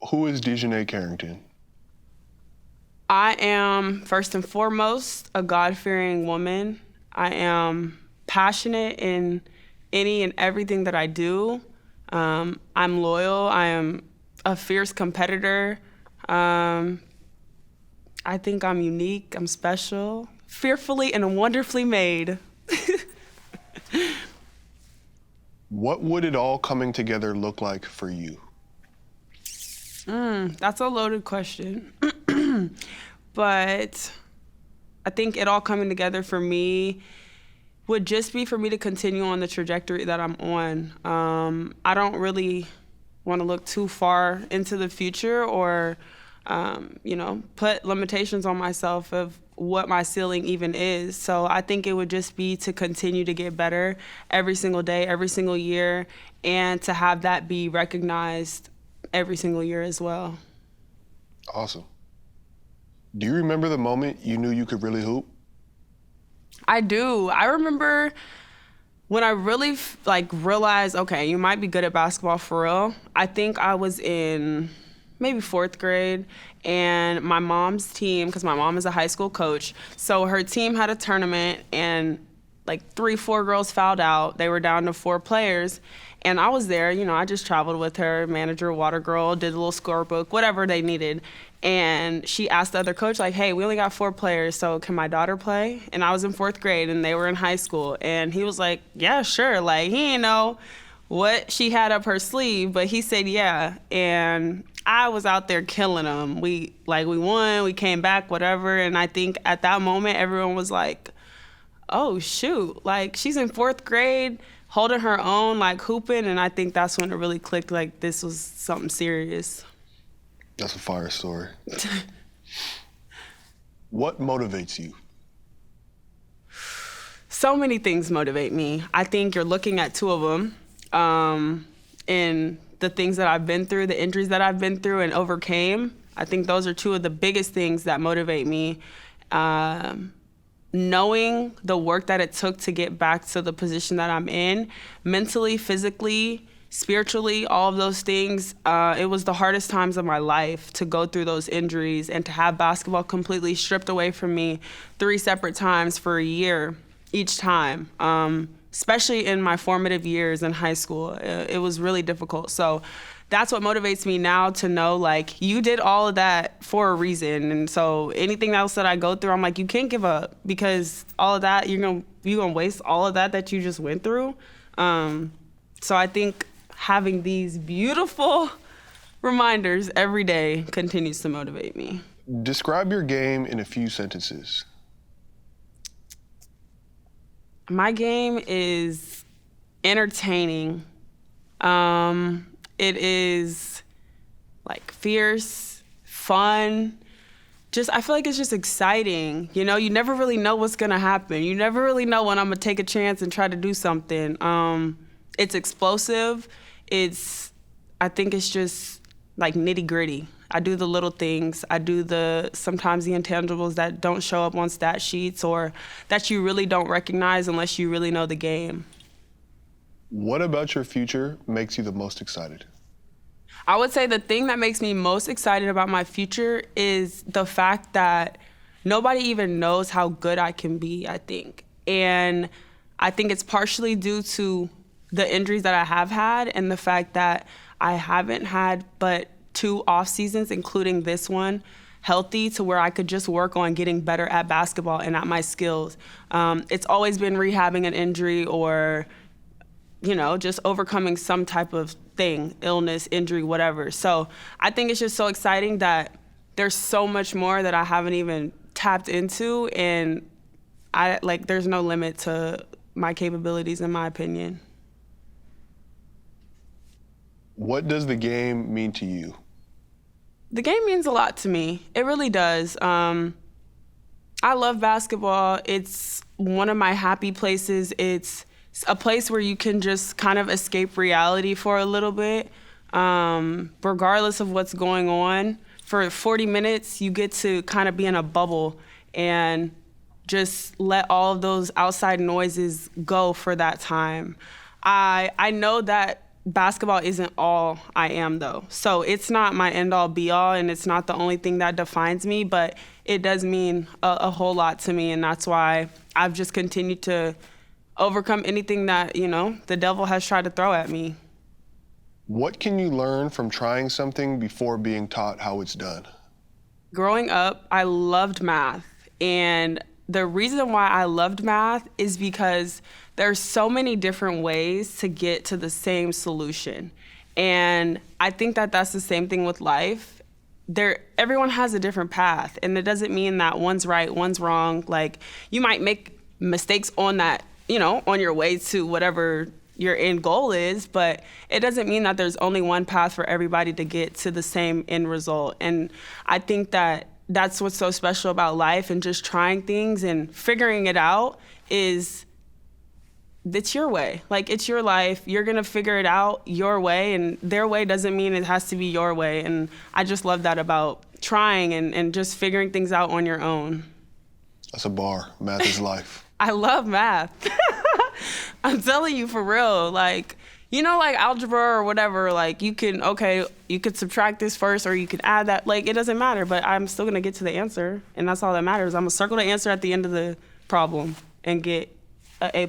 Who is Dijonai Carrington? I am, first and foremost, a God-fearing woman. I am passionate in any and everything that I do. I'm loyal. I am a fierce competitor. I think I'm unique. I'm special. Fearfully and wonderfully made. What would it all coming together look like for you? That's a loaded question. But I think it all coming together for me would just be for me to continue on the trajectory that I'm on. I don't really want to look too far into the future or, put limitations on myself of what my ceiling even is. So I think it would just be to continue to get better every single day, every single year, and to have that be recognized every single year as well. Awesome. Do you remember the moment you knew you could really hoop? I do. I remember when I really realized, okay, you might be good at basketball for real. I think I was in maybe 4th grade, and my mom's team, because my mom is a high school coach, so her team had a tournament, and 3-4 girls fouled out. They were down to 4 players, and I was there. I just traveled with her, manager, water girl, did a little scorebook, whatever they needed. And she asked the other coach, hey, we only got 4 players, so can my daughter play? And I was in 4th grade, and they were in high school. And he was like, yeah, sure. He didn't know what she had up her sleeve, but he said, yeah. And I was out there killing them. We won, we came back, whatever. And I think at that moment, everyone was like, oh, shoot. She's in 4th grade, holding her own, hooping. And I think that's when it really clicked, this was something serious. That's a fire story. What motivates you? So many things motivate me. I think you're looking at 2 of them. And the things that I've been through, the injuries that I've been through and overcame, I think those are 2 of the biggest things that motivate me. Knowing the work that it took to get back to the position that I'm in, mentally, physically, spiritually, all of those things, it was the hardest times of my life to go through those injuries and to have basketball completely stripped away from me 3 separate times for a year each time, especially in my formative years in high school. It was really difficult. So that's what motivates me now to know, you did all of that for a reason. And so anything else that I go through, I'm you can't give up, because all of that, you're gonna waste all of that you just went through. So I think having these beautiful reminders every day continues to motivate me. Describe your game in a few sentences. My game is entertaining. It is fierce, fun. I feel like it's just exciting. You never really know what's gonna happen. You never really know when I'm gonna take a chance and try to do something. It's explosive. I think it's just nitty gritty. I do the little things. I do sometimes the intangibles that don't show up on stat sheets or that you really don't recognize unless you really know the game. What about your future makes you the most excited? I would say the thing that makes me most excited about my future is the fact that nobody even knows how good I can be, I think. And I think it's partially due to the injuries that I have had and the fact that I haven't had but 2 off seasons, including this one, healthy to where I could just work on getting better at basketball and at my skills. It's always been rehabbing an injury or, just overcoming some type of thing, illness, injury, whatever. So I think it's just so exciting that there's so much more that I haven't even tapped into, and there's no limit to my capabilities, in my opinion. What does the game mean to you? The game means a lot to me. It really does. I love basketball. It's one of my happy places. It's a place where you can just kind of escape reality for a little bit, regardless of what's going on. For 40 minutes, you get to kind of be in a bubble and just let all of those outside noises go for that time. I know that basketball isn't all I am, though. So it's not my end all be all, and it's not the only thing that defines me, but it does mean a whole lot to me. And that's why I've just continued to overcome anything that, the devil has tried to throw at me. What can you learn from trying something before being taught how it's done? Growing up, I loved math. And the reason why I loved math is because there's so many different ways to get to the same solution. And I think that that's the same thing with life. Everyone has a different path, and it doesn't mean that one's right, one's wrong. Like, you might make mistakes on that, on your way to whatever your end goal is, but it doesn't mean that there's only one path for everybody to get to the same end result. And I think that that's what's so special about life, and just trying things and figuring it out is, it's your way. Like, it's your life. You're going to figure it out your way, and their way doesn't mean it has to be your way. And I just love that about trying and just figuring things out on your own. That's a bar. Math is life. I love math. I'm telling you, for real. Like, like algebra or whatever, like, you could subtract this first, or you could add that. Like, it doesn't matter, but I'm still going to get to the answer, and that's all that matters. I'm going to circle the answer at the end of the problem and get an A+.